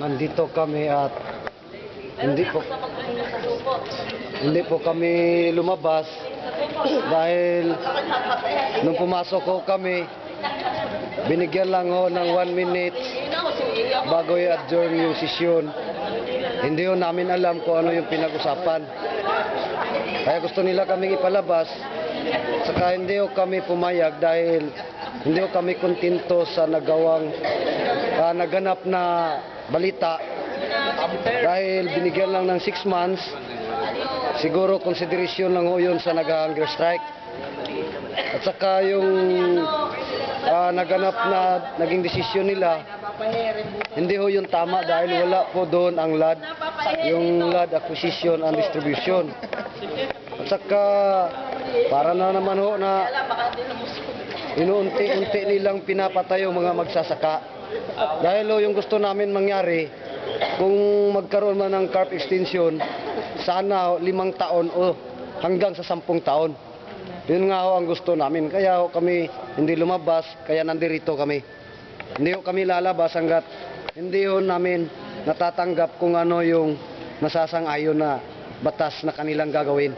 nandito kami at hindi po kami lumabas dahil nung pumasok ko kami, binigyan lang ho ng 1 minute bago i-adjourn yung sesyon. Hindi ho namin alam kung ano yung pinag-usapan. Kaya gusto nila kaming ipalabas, saka hindi ho kami pumayag dahil hindi ho kami kontento sa naganap na balita. Dahil binigyan lang ng 6 months, siguro konsiderasyon lang ho yun sa nag-hunger strike. At saka yung naganap na naging desisyon nila, hindi ho yung tama dahil wala po doon ang LAD, yung LAD acquisition and distribution. At saka para na naman ho na inuunti-unti nilang pinapatay yung mga magsasaka. Dahil ho yung gusto namin mangyari, kung magkaroon man ng carp extension, sana 5 taon o hanggang sa 10 taon. Yun nga ho ang gusto namin. Kaya ho kami hindi lumabas, kaya nandirito kami. Hindi ho kami lalabas hanggat hindi ho namin natatanggap kung ano yung nasasang-ayon na batas na kanilang gagawin.